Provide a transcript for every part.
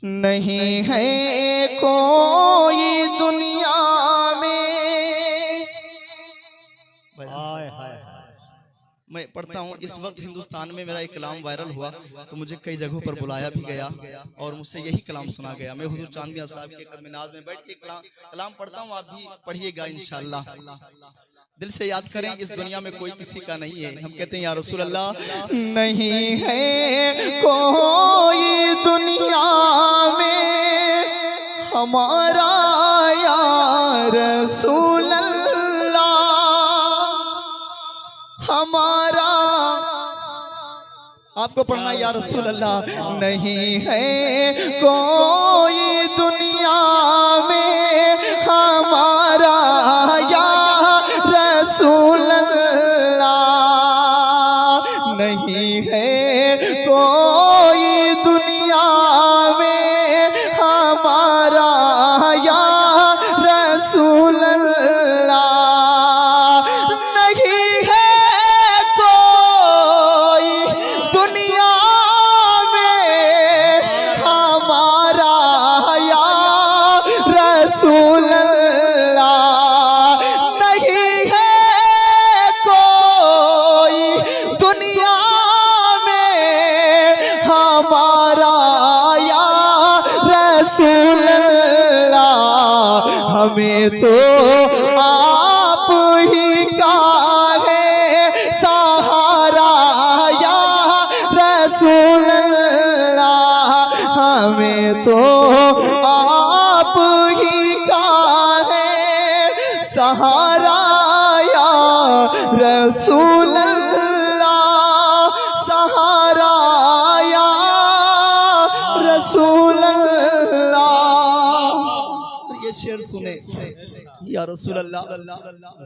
नहीं है कोई दुनिया में। मैं पढ़ता हूँ, इस वक्त हिंदुस्तान में मेरा एक कलाम वायरल हुआ तो मुझे कई जगहों पर बुलाया भी गया और मुझसे यही कलाम सुना गया। मैं हुजूर चांद मियां साहब के कदम नाज में बैठ के कलाम पढ़ता हूँ, आप भी पढ़िएगा इंशाअल्लाह। दिल से याद करें, इस दुनिया में कोई किसी का नहीं है। हम कहते हैं या रसूल अल्लाह, नहीं है कोई दुनिया में हमारा या रसूल अल्लाह, हमारा। आपको पढ़ना या रसूल अल्लाह। नहीं है कोई दुनिया में हमारा या रसूल अल्लाह, नहीं है कोई दुनिया में हमारा या रसूल अल्लाह, नहीं है कोई दुनिया में हमारा या रसूल अल्लाह, नहीं है कोई दुनिया में हमारा या रसूल अल्लाह। हमें तो आप ही का है सहारा या रसूल अल्लाह, हमें तो आप ही का है सहारा या रसूल अल्लाह, सहारा या रसूल अल्लाह। ये शेर सुने या रसूल अल्लाह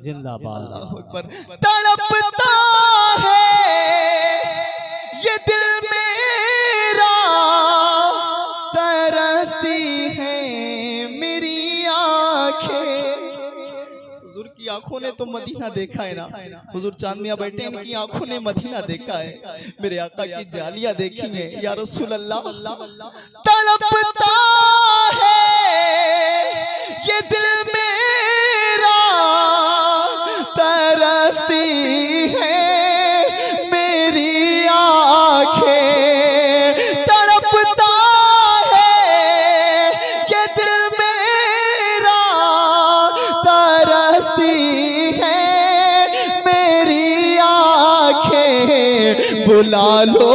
जिंदाबाद। अल्लाहू अकबर। तड़पता है ये दिल मेरा, तरसती है मेरी आंखें। हुजूर की आंखों ने तो मदीना देखा है ना, हुजूर चांद मियां बैठे, इनकी आंखों ने मदीना देखा है, मेरे आका की जालियां देखी है या रसूल अल्लाह। तड़पता है ये दिल मेरा, तरसती है मेरी आंखें, तड़पता है ये दिल मेरा, तरसती है मेरी आंखें। बुला लो